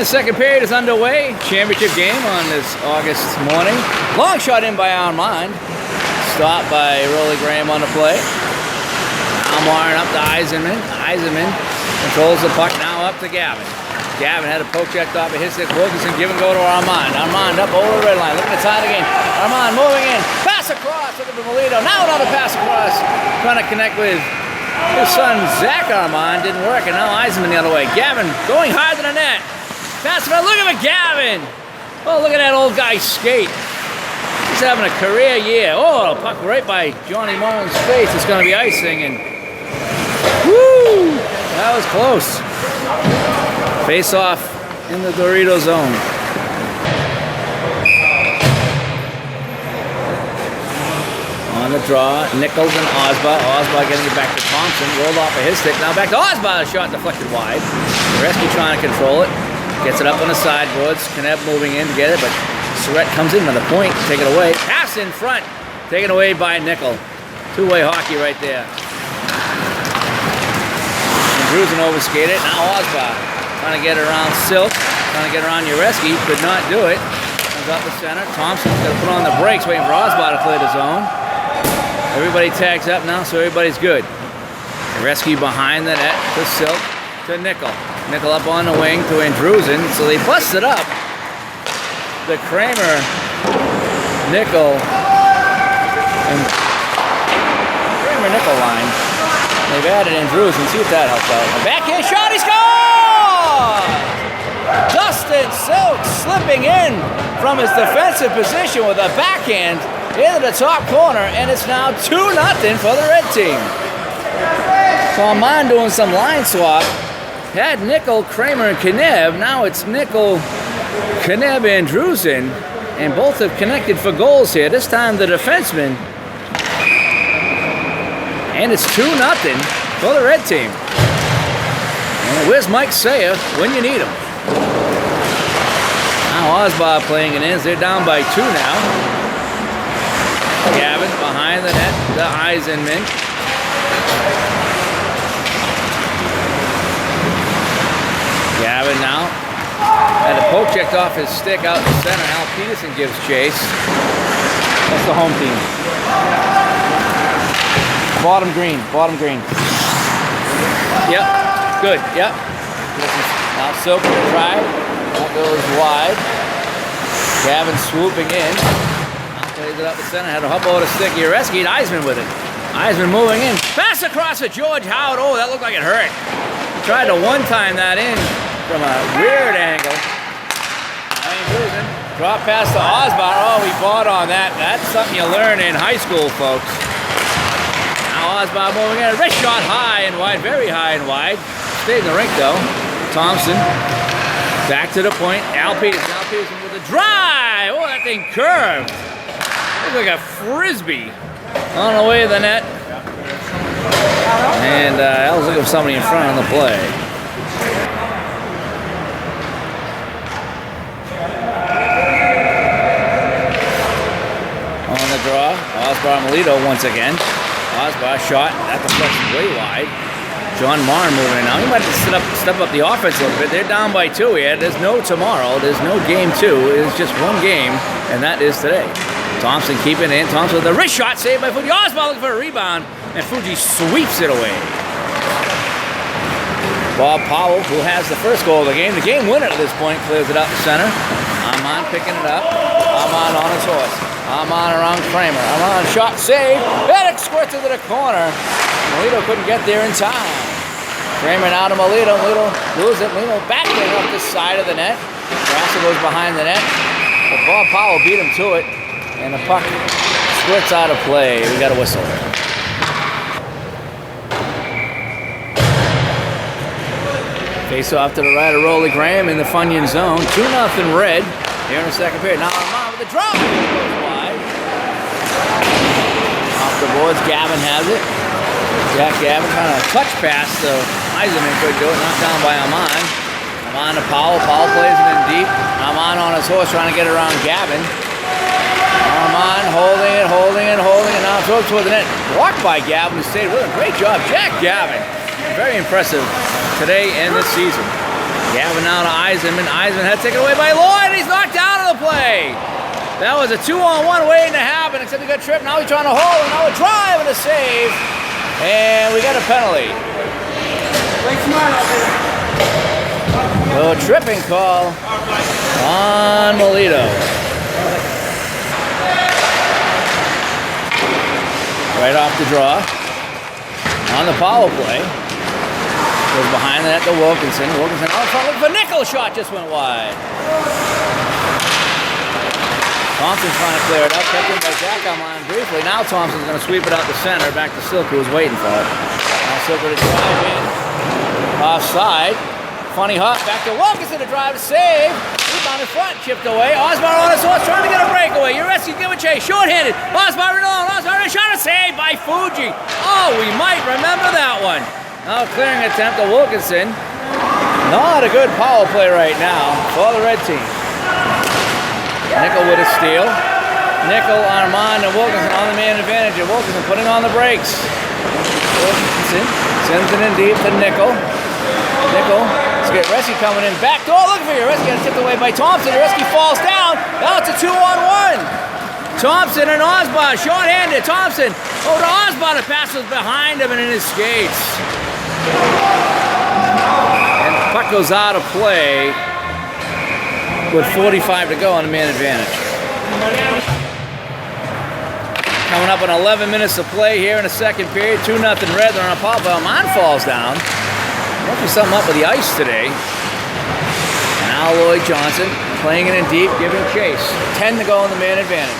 And the second period is underway. Championship game on this August morning. Long shot in by Armand. Stopped by Rolly Graham on the play. Now Martin up to Eisenman. Eisenman controls the puck now up to Gavin. Gavin had a poke checked off of his stick. Wilkinson give and go to Armand. Armand up over the red line. Look at the time of the game. Armand moving in. Pass across. Look at Melito. Now another pass across. Trying to connect with his son Zach Armand. Didn't work. And now Eisenman the other way. Gavin going hard to the net. Pass it. Look at Gavin. Oh, look at that old guy skate. He's having a career year. Oh, a puck right by Johnny Martin's face. It's going to be icing. And woo! That was close. Face off in the Doritos zone. On the draw, Nichols and Osba. Osba getting it back to Thompson. Rolled off of his stick. Now back to Osba. A shot deflected wide. Rescue trying to control it. Gets it up on the sideboards. Kneb moving in to get it, but Surrett comes in with a point. Take it away. Pass in front. Taken away by Nickel. Two-way hockey right there. And Drusen overskated. Now Osba trying to get around Silk. Trying to get around Ureski. Could not do it. Comes up the center. Thompson's going to put on the brakes, waiting for Osba to clear the zone. Everybody tags up now, so everybody's good. Rescue behind the net to Silk to Nickel. Nickel up on the wing to Andrusen, so they busted up the Kramer, Nickel, and Kramer-Nickel line. They've added Andrusen, see if that helps out. A backhand shot, he scored! Dustin Silk slipping in from his defensive position with a backhand into the top corner, and it's now 2-0 for the red team. So Armand doing some line swap. Had Nickel, Kramer, and Kneb. Now it's Nickel, Kneb, and Drusen. And both have connected for goals here. This time the defenseman. And it's 2-0 for the red team. And where's Mike Sayer when you need him? Now Osba playing it in. They're down by 2 now. Gavin behind the net to Eisenman. Gavin now had a poke checked off his stick out in the center. Al Peterson gives chase. That's the home team. Bottom green, bottom green. Yep, good, yep. Now Silk will try. That goes wide. Gavin swooping in. Now plays it up the center. Had a hop over the stick. He rescued Eisman with it. Eisman moving in. Pass across to George Howard. Oh, that looked like it hurt. He tried to one-time that in from a weird angle. Drop pass to Osbar. Oh, we bought on that. That's something you learn in high school, folks. Now Osbar moving in. Wrist shot high and wide, very high and wide. Stayed in the rink, though. Thompson back to the point. Al Peterson with a drive. Oh, that thing curved. Looked like a frisbee on the way to the net. And I was looking for somebody in front on the play. On the draw, Osbar Melito once again. Osbar shot at the flex way wide. John Marr moving in now. He might have to step up the offense a little bit. They're down by 2 here. There's no tomorrow. There's no game 2. It's just one game, and that is today. Thompson keeping it in. Thompson with the wrist shot saved by Fuji. Osbar looking for a rebound, and Fuji sweeps it away. Bob Powell, who has the first goal of the game winner at this point, clears it up the center. Armand picking it up. Armand on his horse. Armand around Kramer. Armand shot saved. Bennick squirts into the corner. Melito couldn't get there in time. Kramer now to Melito. Melito loses it. Melito back there off the side of the net. Grasser goes behind the net. But Bob Powell beat him to it. And the puck squirts out of play. We got a whistle. Face off to the right of Rolly Graham in the Funyuns zone. 2-0 red here in the second period. Now Armand with the drop. Goes wide. Off the boards, Gavin has it. Jack Gavin trying to touch pass, so Eisenman couldn't do it. Knocked down by Armand. Armand to Powell. Powell plays it in deep. Armand on his horse trying to get around Gavin. Armand holding it. Now throws toward the net. Blocked by Gavin who stayed with him. Great job, Jack Gavin. Very impressive today and this season. Gavin now to Eisenman. Eisenman had taken away by Lloyd. He's knocked out of the play. That was a 2-on-1 waiting to happen, except he got tripped. Now he's trying to hold, and now a drive and a save. And we got a penalty. So a tripping call on Molito. Right off the draw. On the power play. Goes behind the net to Wilkinson. Wilkinson out front looking for nickel shot, just went wide. Thompson's trying to clear it up. Kept in by Jack on line briefly. Now Thompson's going to sweep it out the center. Back to Silk, who was waiting for it. Now Silk with a drive in. Offside. Funny hop. Back to Wilkinson to drive to save. Rebound in front. Chipped away. Osbar on his horse trying to get a breakaway. Ureski give a chase. Short-handed. Osbar alone. Osbar shot a save by Fuji. Oh, we might remember that one. Now clearing attempt to Wilkinson. Not a good power play right now for the red team. Nickel with a steal. Nickel, Armand, and Wilkinson on the man advantage. And Wilkinson putting on the brakes. Wilkinson sends it in deep to Nickel. Nickel, let's get Ureski coming in. Back door, looking for Ureski. Got tipped away by Thompson. Ureski falls down. Now it's a 2-on-1. Thompson and Osbar, short-handed. Thompson over to Osbar. The pass was behind him and in his skates. And the puck goes out of play with 45 to go on the man advantage. Coming up on 11 minutes of play here in the second period. 2-0 Red. They're on a power play. Mine falls down. Must be something up with the ice today. Now Lloyd Johnson playing it in deep, giving chase. 10 to go on the man advantage.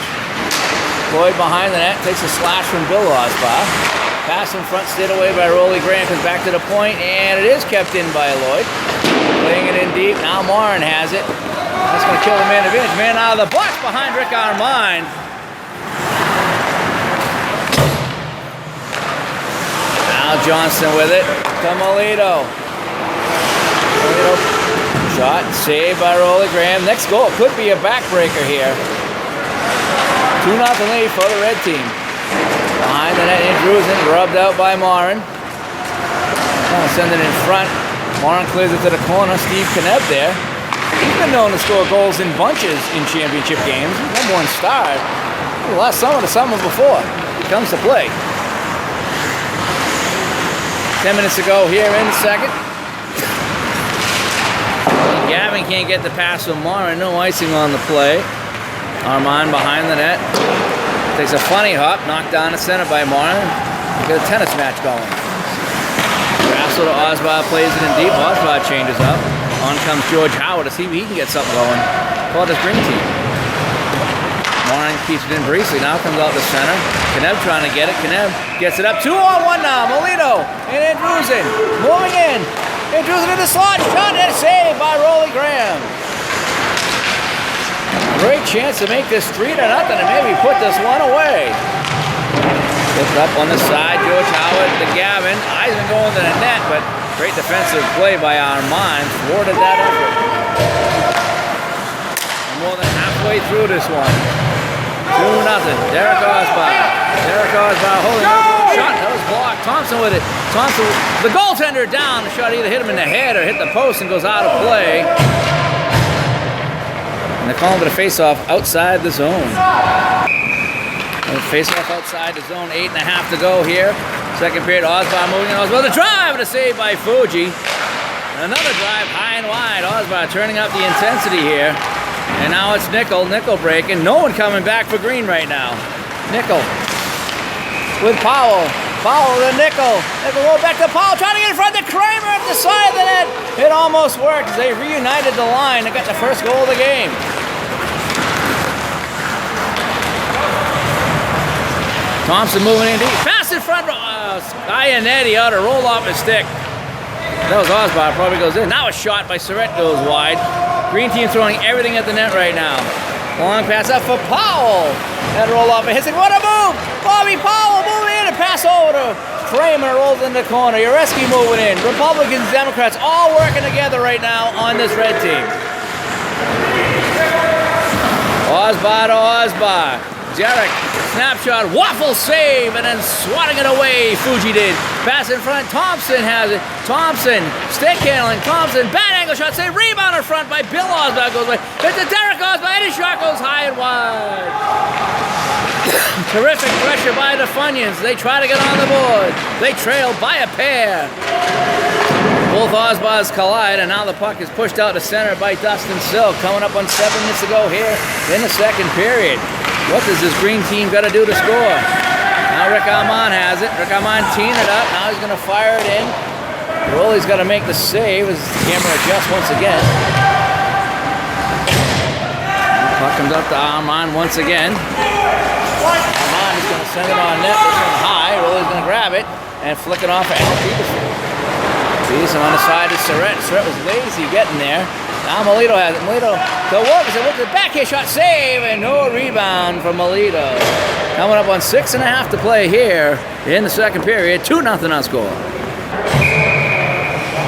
Lloyd behind the net takes a slash from Bill Osbar. Pass in front, stayed away by Rolly Graham, comes back to the point, and it is kept in by Lloyd. Playing it in deep, now Morin has it. That's going to kill the man advantage. Man out of the box behind Rick Armand. Now Johnson with it to Molito. Molito shot, saved by Rolly Graham. Next goal could be a backbreaker here. 2-0 lead for the red team. Behind the net, Andrews in, rubbed out by Morin. Send it in front. Morin clears it to the corner. Steve Kneb there. He's been known to score goals in bunches in championship games. He's number one star. Last summer to summer before. He comes to play. 10 minutes to go here in the second. Gavin can't get the pass from Morin. No icing on the play. Armand behind the net. Takes a funny hop, knocked down the center by Morin. Get a tennis match going. Grassel to Osbar, plays it in deep. Osbar changes up. On comes George Howard to see if he can get something going for this green team. Morin keeps it in briefly. Now comes out the center. Kneb trying to get it. Kneb gets it up. 2-on-1 now. Molito and Andrewsen moving in. Andrewsen in the slot. Shot and saved by Rolly Graham. Great chance to make this 3-0 and maybe put this one away. Lift up on the side, George Howard to Gavin. Eisen going to the net, but great defensive play by Armand. Thwarted that effort. We're more than halfway through this one. 2-0. Derek Osbar. Derek Osbar holding up. Shot. That was blocked. Thompson with it. Thompson, the goaltender down. The shot either hit him in the head or hit the post and goes out of play. And they're calling for the face-off outside the zone. Face-off outside the zone. 8.5 to go here. Second period. Osbar moving in. Osbar the drive and a save by Fuji. And another drive high and wide. Osbar turning up the intensity here. And now it's Nickel. Nickel breaking. No one coming back for green right now. Nickel with Powell. Powell to Nickel. Nickel roll back to Powell. Trying to get in front of Kramer up the side of the net. It almost worked as they reunited the line. They got the first goal of the game. Thompson moving in deep. Pass in front. Ianetti ought to roll off his stick. That was Osbar. Probably goes in. Now a shot by Surrett goes wide. Green team throwing everything at the net right now. Long pass up for Powell. That roll off and hits it. What a move! Bobby Powell moving in and pass over to Kramer. Rolls in the corner. Ureski moving in. Republicans, Democrats all working together right now on this red team. Osbar to Osbar. Derek, snapshot, waffle save, and then swatting it away. Fuji did. Pass in front. Thompson has it. Thompson, stick handling. Thompson, bad angle shot, save. Rebound in front by Bill Osborne goes away. It's a Derek Osborne, and his shot goes high and wide. Terrific pressure by the Funyuns. They try to get on the board. They trail by a pair. Both Osbars collide, and now the puck is pushed out to center by Dustin Silk. Coming up on 7 minutes to go here in the second period. What does this green team got to do to score? Now Rick Armand has it. Rick Armand teeing it up. Now he's going to fire it in. Rolly's got to make the save as the camera adjusts once again. Puck comes up to Armand once again. Armand is going to send it on net. This one high. Rolly's going to grab it and flick it off at Al Peterson. Peterson on the side is Surrett. Surrett was lazy getting there. Now Melito has it. Melito to Wilkinson with the backhand shot, save, and no rebound from Melito. Coming up on 6.5 to play here in the second period. 2-0 on score.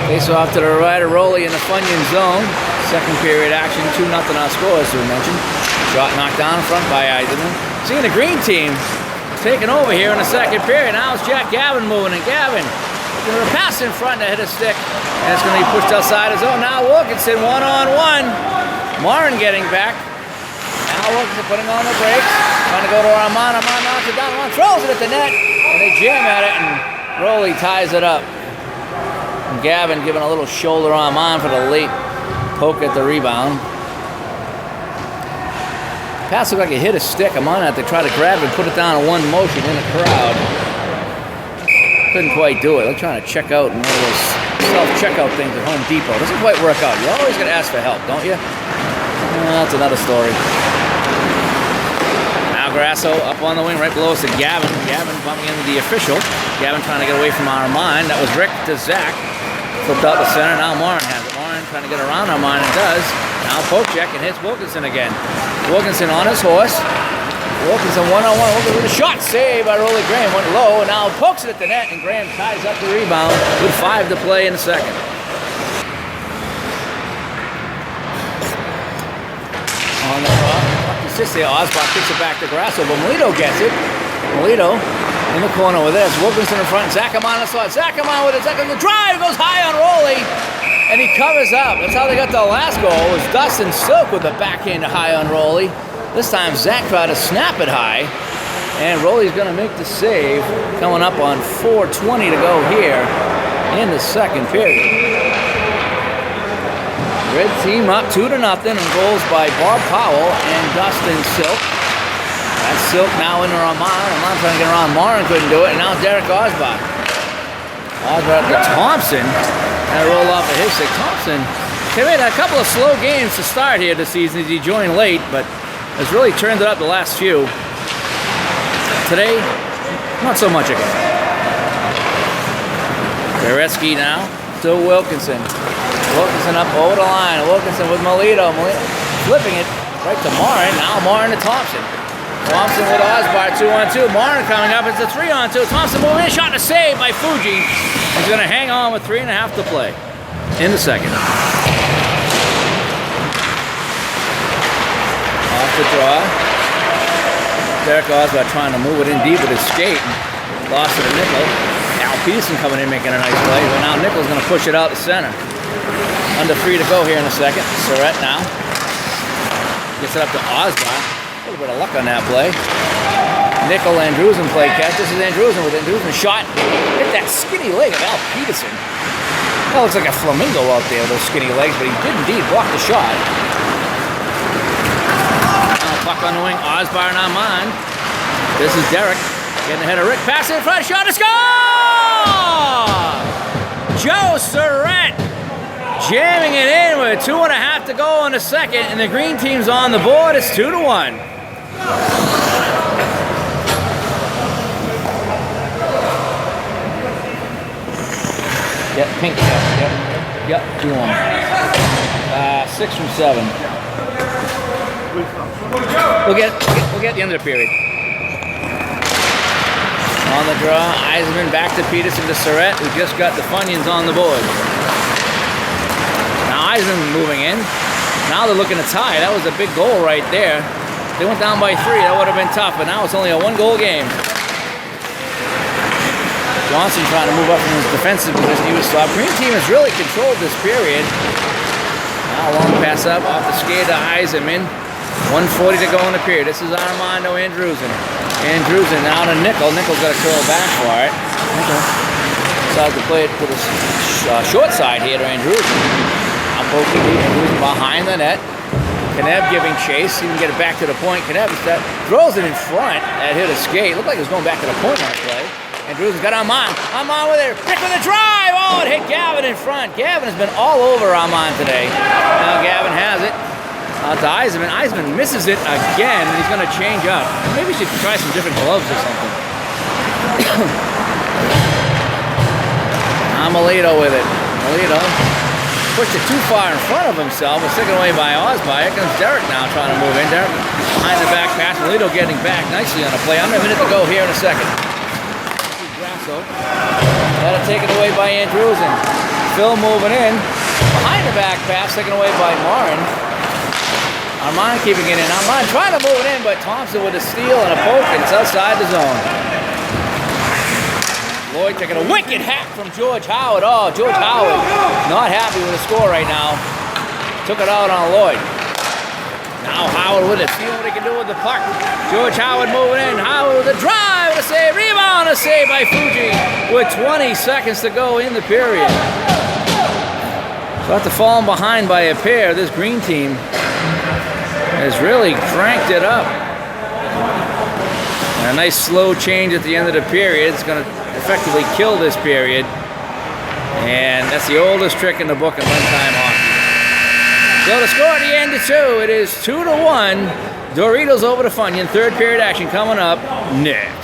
Face off to the right of Rolly in the Funyun zone. Second period action. 2-0 on score, as we mentioned. Shot knocked down in front by Eisenman. Seeing the green team taking over here in the second period. Now it's Jack Gavin moving, and Gavin going to pass in front to hit a stick, and it's going to be pushed outside his zone. Now Wilkinson one-on-one. Marin getting back. Now Wilkinson putting on the brakes, trying to go to Armand. Armand knocks it down. Armand throws it at the net, and they jam at it, and Rolly ties it up. And Gavin giving a little shoulder on Armand for the late poke at the rebound. Pass looked like it hit a stick. Armand had to try to grab it and put it down in one motion in the crowd. Couldn't quite do it. They're trying to check out in one of those self-checkout things at Home Depot. Doesn't quite work out. You always got to ask for help, don't you? That's another story. Now Grasso up on the wing right below us to Gavin. Gavin bumping into the official. Gavin trying to get away from Armand. That was Rick to Zach. Flipped out the center. Now Marin has it. Marin trying to get around Armand and does. Now poke check and hits Wilkinson again. Wilkinson on his horse. Wilkinson one-on-one. Wilkinson with a shot save by Rolly Graham. Went low and now pokes it at the net, and Graham ties up the rebound with 5 to play in the second. On the consistently, Osbach kicks it back to Grasso, but Melito gets it. Melito in the corner with it. It's Wilkinson in front. Zachem on the slot. Zachem on with it. Zachem the drive goes high on Rolly, and he covers up. That's how they got the last goal. It was Dustin Silk with the backhand high on Rolly. This time Zach tried to snap it high, and Rolly's going to make the save. Coming up on 4:20 to go here in the second period. Red team up 2-0, and goals by Bob Powell and Dustin Silk. That's Silk now into Armand. Armand trying to get around. Marin couldn't do it, and now Derek Osbach. Osbach to Thompson. And a roll off of his stick. Thompson, he made a couple of slow games to start here this season as he joined late, but has really turned it up the last few. Today, not so much again. Beretsky now to Wilkinson. Wilkinson up over the line. Wilkinson with Melito. Melito flipping it right to Marin. Now Marin to Thompson. Thompson with Osbar, 2-on-2. Marin coming up. It's a 3-on-2. Thompson moving in. Shot to save by Fuji. He's going to hang on with 3.5 to play in the second. Off the draw. Derek Osbar trying to move it in deep with his skate. Lost it to Nickel. Al Peterson coming in making a nice play. But now Nickel's going to push it out to center. Under 3 to go here in a second. Surrett now. Gets it up to Osbar. A little bit of luck on that play. Nickel Andrewsen play catch. This is Andrewsen with Andrewsen shot. Hit that skinny leg of Al Peterson. That looks like a flamingo out there with those skinny legs, but he did indeed block the shot. Puck on the wing, Osbar and Armand. This is Derek getting ahead of Rick. Pass in front, shot to score! Joe Surrett jamming it in with 2.5 to go in the second, and the green team's on the board. It's 2-1. Yep, pink. Yep, 2-1. 6 from 7. We'll get the end of the period. On the draw, Eisenman back to Peterson to Surrett, who just got the Funyuns on the board. Now Eisenman moving in. Now they're looking to tie. That was a big goal right there. They went down by 3. That would have been tough, but now it's only a 1-goal game. Johnson trying to move up from his defensive position. He was stopped. Green team has really controlled this period. Now long pass up off the skate to Eisenman. 1:40 to go in the period. This is Armando Andrewsen. Andrewsen now to Nickel. Nickel's got to curl back for it. Decides to play it to the short side here to Andrewsen. Now poking Andrewsen behind the net. Kanev giving chase. He can get it back to the point. Kanev throws it in front at hit a skate. Looked like it was going back to the point on the play. Andrewsen's got Armand. Armand with it. Pick with a drive. Oh, it hit Gavin in front. Gavin has been all over Armand today. Now Gavin has it. Out to Eisenman. Eisenman misses it again, and he's going to change up. Maybe he should try some different gloves or something. Melito with it. Melito pushed it too far in front of himself. Was taken away by Osby. Here comes Derek now trying to move in. Derek behind the back pass. Melito getting back nicely on the play. Under a minute to go here in a second. Grasso. Got it taken away by Andrewsen. Phil moving in. Behind the back pass. Taken away by Marin. Armand keeping it in. Armand trying to move it in, but Thompson with a steal and a poke, and it's outside the zone. Lloyd taking a wicked hack from George Howard. Oh, George Howard not happy with the score right now. Took it out on Lloyd. Now Howard with it. See what he can do with the puck. George Howard moving in. Howard with a drive, with a save, rebound, a save by Fuji with 20 seconds to go in the period. So after falling behind by a pair, this green team has really cranked it up. And a nice slow change at the end of the period. It's going to effectively kill this period. And that's the oldest trick in the book in one-time hockey. So the score at the end of 2, it is 2-1. Doritos over to Funyuns. Third period action coming up next.